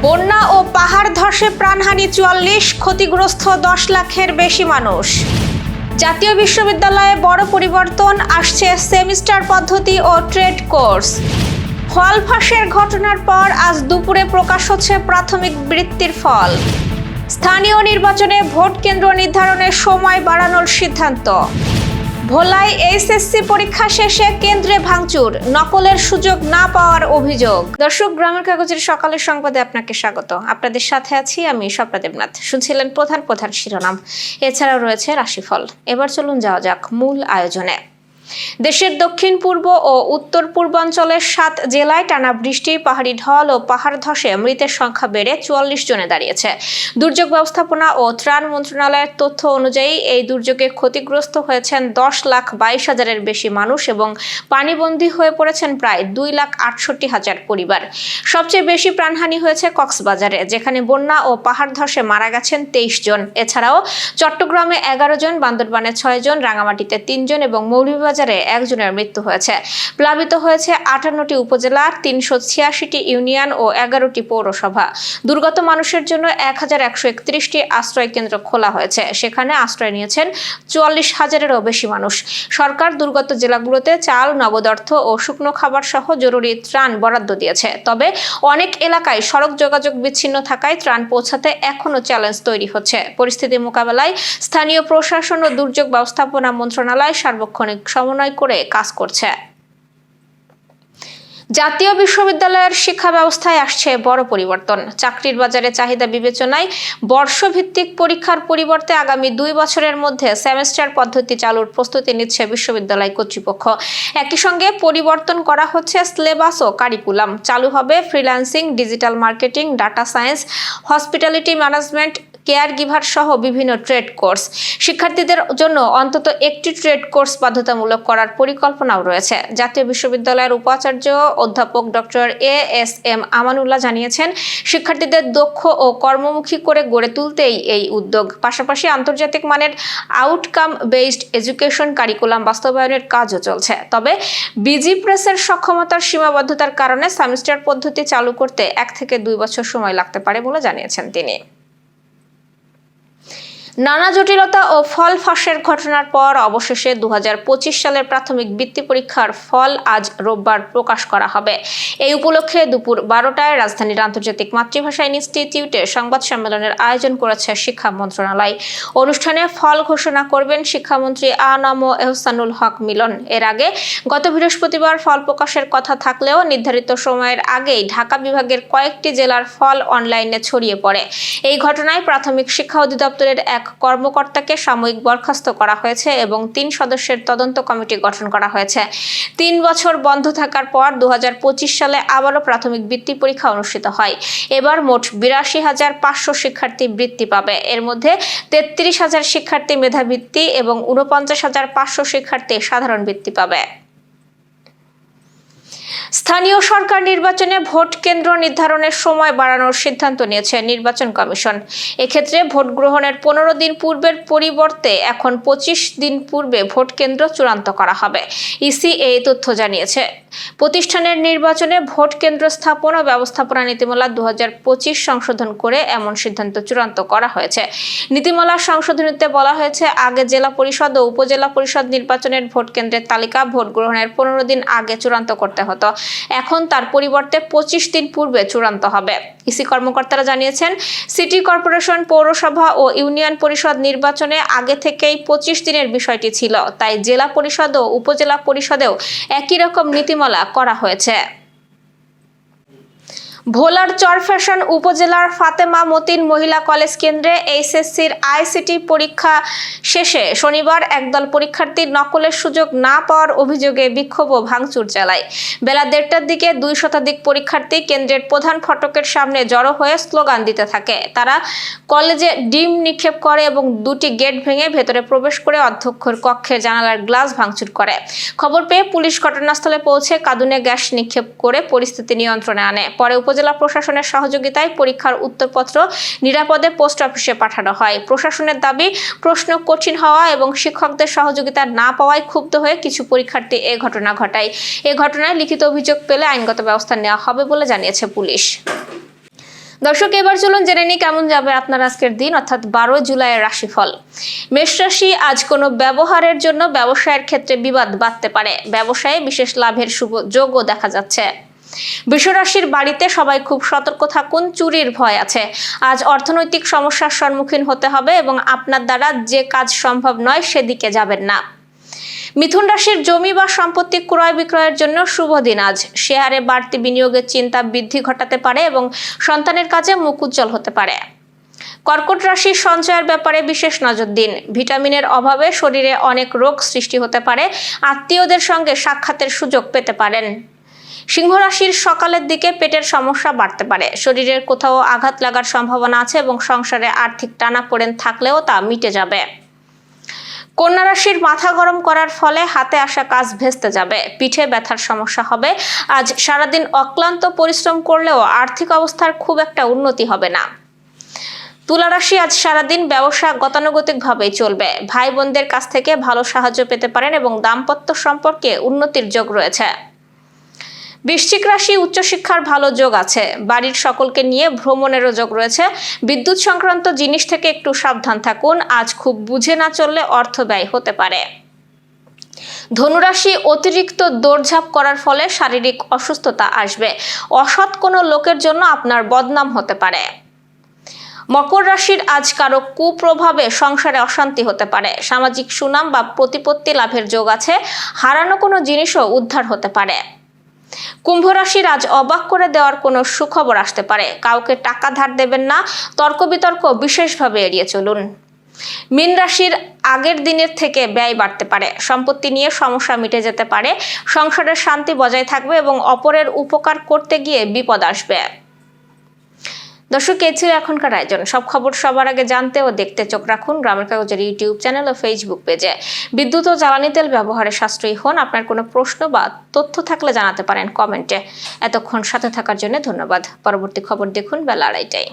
বন্যা ও পাহাড় ধসে প্রাণহানি ৪৪, ক্ষতিগ্রস্ত ১০ লাখের বেশি মানুষ। জাতীয় বিশ্ববিদ্যালয়ে বড় পরিবর্তন আসছে, সেমিস্টার পদ্ধতি ও ট্রেড কোর্স। ফল ফাঁসের ঘটনার পর আজ দুপুরে প্রকাশ হচ্ছে প্রাথমিক বৃত্তির ফল। স্থানীয় নির্বাচনে ভোট কেন্দ্র নির্ধারণের সময় বাড়ানোর সিদ্ধান্ত। ভোলায় এইচএসসি পরীক্ষা শেষে কেন্দ্রে ভাঙচুর, নকলের সুযোগ না পাওয়ার অভিযোগ। দর্শক, গ্রামের কাগজের সকালের সংবাদে আপনাকে স্বাগত। আপনাদের সাথে আছি আমি স্বপ্না দেবনাথ। শুনছিলেন প্রধান শিরোনাম, এছাড়াও রয়েছে রাশিফল। এবার চলুন যাওয়া যাক মূল আয়োজনে। দেশের দক্ষিণ পূর্ব ও উত্তর পূর্বাঞ্চলের 7 জেলায় টানা বৃষ্টি, পাহাড়ি ঢল ও পাহাড় ধসে মৃতের সংখ্যা বেড়ে 44 জনে দাঁড়িয়েছে। দুর্যোগ ব্যবস্থাপনা ও ত্রাণ মন্ত্রণালয়ের তথ্য অনুযায়ী এই দুর্যোগে ক্ষতিগ্রস্ত হয়েছেন 10,22,000-এর বেশি মানুষ এবং পানিবন্দী হয়ে পড়েছেন প্রায় 2,68,000 পরিবার। সবচেয়ে বেশি প্রাণহানি হয়েছে কক্সবাজারে, যেখানে বন্যা ও পাহাড় ধসে মারা গেছেন 23 জন। এছাড়াও চট্টগ্রামে 11 জন, বান্দরবানে 6 জন, রাঙামাটিতে 3 জন এবং মৌলভীবাজারে 1 জনের মৃত্যু হয়েছে। প্লাবিত হয়েছে 58টি উপজেলার 386টি ইউনিয়ন ও 11টি পৌরসভা। দুর্গত মানুষের জন্য 1131টি আশ্রয় কেন্দ্র খোলা হয়েছে। সেখানে আশ্রয় নিয়েছেন 44,000-এরও বেশি মানুষ। সরকার দুর্গত জেলাগুলোতে চাল, নগদ অর্থ ও শুকনো খাবার সহ জরুরি ত্রাণ বরাদ্দ দিয়েছে। তবে অনেক এলাকায় সড়ক যোগাযোগ বিচ্ছিন্ন থাকায় ত্রাণ পৌঁছাতে এখনো চ্যালেঞ্জ তৈরি হচ্ছে। পরিস্থিতি মোকাবেলায় স্থানীয় প্রশাসন ও দুর্যোগ ব্যবস্থাপনা মন্ত্রণালয় সার্বক্ষণিক সমন্বয় করে কাজ করছে। জাতীয় বিশ্ববিদ্যালয়ের শিক্ষা ব্যবস্থায় আসছে বড় পরিবর্তন। চাকরির বাজারে চাহিদা বিবেচনায় বর্ষভিত্তিক পরীক্ষার পরিবর্তে আগামী 2 বছরের মধ্যে সেমেস্টার পদ্ধতি চালুর প্রস্তুতি নিচ্ছে বিশ্ববিদ্যালয় কর্তৃপক্ষ। একই সঙ্গে পরিবর্তন করা হচ্ছে সিলেবাস ও কারিকুলাম। চালু হবে freelancing, digital marketing, data science, hospitality management, care giver সহ বিভিন্ন ট্রেড কোর্স। শিক্ষার্থীদের জন্য অন্তত একটি ট্রেড কোর্স বাধ্যতামূলক করার পরিকল্পনাও রয়েছে। জাতীয় বিশ্ববিদ্যালয়ের উপাচার্য অধ্যাপক ডক্টর ASM আমানুল্লাহ জানিয়েছেন, শিক্ষার্থীদের দক্ষ ও কর্মমুখী করে গড়ে তুলতেই এই উদ্যোগ। পাশাপাশি আন্তর্জাতিক মানের আউটকাম বেসড এডুকেশন কারিকুলাম বাস্তবায়নের কাজও চলছে। তবে বিজি প্রেসের সক্ষমতার সীমাবদ্ধতার কারণে সেমিস্টার পদ্ধতি চালু করতে 1 থেকে 2 বছর সময় লাগতে পারে বলে জানিয়েছেন তিনি। নানা জটিলতা ও ফল ফাঁসের ঘটনার পর অবশেষে 2025 সালের প্রাথমিক বৃত্তি পরীক্ষার ফল আজ রোববার প্রকাশ করা হবে। এই উপলক্ষে দুপুর 12টায় রাজধানীর আন্তর্জাতিক মাতৃভাষা ইনস্টিটিউটে সংবাদ সম্মেলনের আয়োজন করেছে শিক্ষা মন্ত্রণালয়। অনুষ্ঠানে ফল ঘোষণা করবেন শিক্ষামন্ত্রী আ.ন.ম এহসানুল হক মিলন। এর আগে গত বৃহস্পতিবার ফল প্রকাশের কথা থাকলেও নির্ধারিত সময়ের আগেই ঢাকা বিভাগের কয়েকটি জেলার ফল অনলাইনে ছড়িয়ে পড়ে। এই ঘটনায় প্রাথমিক শিক্ষা অধিদপ্তরের এক কর্মকর্তাকে সাময়িক বরখাস্ত করা হয়েছে এবং 3 সদস্যের তদন্ত কমিটি গঠন করা হয়েছে। 3 বছর বন্ধ থাকার পর 2025 সালে আবারও প্রাথমিক বৃত্তি পরীক্ষা অনুষ্ঠিত হয়। এবার মোট 82,500 শিক্ষার্থী বৃত্তি পাবে। এর মধ্যে 33,000 শিক্ষার্থী মেধাবৃত্তি এবং 49,500 শিক্ষার্থী সাধারণ বৃত্তি পাবে। স্থানীয় সরকার নির্বাচনে ভোট কেন্দ্র নির্ধারণের সময় বাড়ানোর সিদ্ধান্ত নিয়েছে নির্বাচন কমিশন। এক্ষেত্রে ভোট গ্রহণের 15 দিন পূর্বের পরিবর্তে এখন 25 দিন পূর্বে ভোট কেন্দ্র চূড়ান্ত করা হবে। ইসি এই তথ্য জানিয়েছে। প্রতিষ্ঠানের নির্বাচনে ভোট কেন্দ্র স্থাপন ও ব্যবস্থাপনা নীতিমালা 2025 সংশোধন করে এমন সিদ্ধান্ত চূড়ান্ত করা হয়েছে। নীতিমালা সংশোধনীতে বলা হয়েছে, আগে জেলা পরিষদ ও উপজেলা পরিষদ নির্বাচনের ভোট কেন্দ্রের তালিকা ভোট গ্রহণের 15 দিন আগে চূড়ান্ত করতে হতো। এখন তার পরিবর্তে 25 দিন পূর্বে চূড়ান্ত হবে। ইসি কর্মকর্তারা জানিয়েছেন, সিটি কর্পোরেশন, পৌরসভা ও ইউনিয়ন পরিষদ নির্বাচনে আগে থেকেই 25 দিনের বিষয়টি ছিল। তাই জেলা পরিষদ ও উপজেলা পরিষদেও একই রকম নীতিমালা করা হয়েছে। ভোলার চরফ্যাশন উপজেলার ফাতেমা মতিন মহিলা কলেজ কেন্দ্রে এইচএসসির আইসিটি পরীক্ষা শেষে শনিবার একদল পরীক্ষার্থী নকলের সুযোগ না পাওয়ার অভিযোগে বিক্ষোভ ও ভাঙচুর চালায়। বেলা 1টার দিকে 2 শতাধিক পরীক্ষার্থী কেন্দ্রের প্রধান ফটকের সামনে জড়ো হয়ে স্লোগান দিতে থাকে। তারা কলেজে ডিম নিক্ষেপ করে এবং 2টি গেট ভেঙে ভেতরে প্রবেশ করে অধ্যক্ষের কক্ষের জানালার গ্লাস ভাঙচুর করে। খবর পেয়ে পুলিশ ঘটনাস্থলে পৌঁছে কাঁদুনে গ্যাস নিক্ষেপ করে পরিস্থিতি নিয়ন্ত্রণে আনে। পরে উপজেলা প্রশাসনের সহযোগিতায় পরীক্ষার উত্তরপত্র নিরাপদে পোস্ট অফিসে পাঠানো হয়। প্রশাসনের দাবি, প্রশ্ন কঠিন হওয়া এবং শিক্ষকদের সহযোগিতা না পাওয়ায় ক্ষুব্ধ হয়ে কিছু পরীক্ষার্থী এ ঘটনা ঘটায়। এ ঘটনায় লিখিত অভিযোগ পেলে আইনগত ব্যবস্থা নেওয়া হবে বলে জানিয়েছে পুলিশ। দর্শক, এবার চলুন জেনে নিই কেমন যাবে আপনার আজকের দিন, অর্থাৎ 12 জুলাইয়ের রাশিফল। মেষ রাশি, আজ কোনো ব্যবহারের জন্য ব্যবসায়ের ক্ষেত্রে বিবাদ বাধতে পারে। ব্যবসায়ে বিশেষ লাভের শুভ যোগও দেখা যাচ্ছে। বৃষ রাশির বাড়িতে সবাই খুব সতর্ক থাকুন, চুরির ভয় আছে। আজ অর্থনৈতিক সমস্যার সম্মুখীন হতে হবে এবং আপনার দ্বারা যে কাজ সম্ভব নয় সেদিকে যাবেন না। মিথুন রাশির জমি বা সম্পত্তি ক্রয় বিক্রয়ের জন্য শুভ দিন আজ। শেয়ারে বাড়তি বিনিয়োগের চিন্তা বৃদ্ধি ঘটাতে পারে এবং সন্তানের কাজে মুখ উজ্জ্বল হতে পারে। কর্কট রাশির সঞ্চয়ের ব্যাপারে বিশেষ নজর দিন। ভিটামিনের অভাবে শরীরে অনেক রোগ সৃষ্টি হতে পারে। আত্মীয়দের সঙ্গে সাক্ষাতের সুযোগ পেতে পারেন। সিংহ রাশির সকালের দিকে পেটের সমস্যা বাড়তে পারে। শরীরের কোথাও আঘাত লাগার সম্ভাবনা আছে এবং সংসারে আর্থিক টানাপোড়েন থাকলেও তা মিটে যাবে। কন্যা রাশির মাথা গরম করার ফলে হাতে আসা কাজ ভেস্তে যাবে। পিঠে ব্যথার সমস্যা হবে। আজ সারাদিন অক্লান্ত পরিশ্রম করলেও আর্থিক অবস্থার খুব একটা উন্নতি হবে না। তুলা রাশি, আজ সারাদিন ব্যবসা গতানুগতিকভাবেই চলবে। ভাই বোনদের কাছ থেকে ভালো সাহায্য পেতে পারেন এবং দাম্পত্য সম্পর্কে উন্নতির যোগ রয়েছে। বৃশ্চিক রাশি, উচ্চশিক্ষার ভালো যোগ আছে। বাড়ির সকলকে নিয়ে ভ্রমণেরও যোগ রয়েছে। বিদ্যুৎ সংক্রান্ত জিনিস থেকে একটু সাবধান থাকুন। আজ খুব বুঝে না চললে অর্থ ব্যয় হতে পারে। ধনুরাশি, অতিরিক্ত দৌড়ঝাঁপ করার ফলে শারীরিক অসুস্থতা আসবে। অসৎ কোনো লোকের জন্য আপনার বদনাম হতে পারে। মকর রাশির, আজ কারো কুপ্রভাবে সংসারে অশান্তি হতে পারে। সামাজিক সুনাম বা প্রতিপত্তি লাভের যোগ আছে। হারানো কোনো জিনিসও উদ্ধার হতে পারে। কুম্ভ রাশির, আজ অবাক করে দেওয়ার কোনো সুখবর আসতে পারে। কাউকে টাকা ধার দেবেন না। তর্ক বিতর্ক বিশেষভাবে এড়িয়ে চলুন। মীন রাশির, আগের দিনের থেকে ব্যয় বাড়তে পারে। সম্পত্তি নিয়ে সমস্যা মিটে যেতে পারে। সংসারের শান্তি বজায় থাকবে এবং অপরের উপকার করতে গিয়ে বিপদ আসবে। দর্শক, এই ছিল এখনকার আয়োজন। সব খবর সবার আগে জানতে ও দেখতে চোখ রাখুন গ্রামের কাগজের ইউটিউব চ্যানেল ও ফেসবুক পেজে। বিদ্যুৎ ও জ্বালানি তেল ব্যবহারে সাশ্রয়ী হন। আপনার কোনো প্রশ্ন বা তথ্য থাকলে জানাতে পারেন কমেন্টে। এতক্ষণ সাথে থাকার জন্য ধন্যবাদ। পরবর্তী খবর দেখুন বেলা 2:30টায়।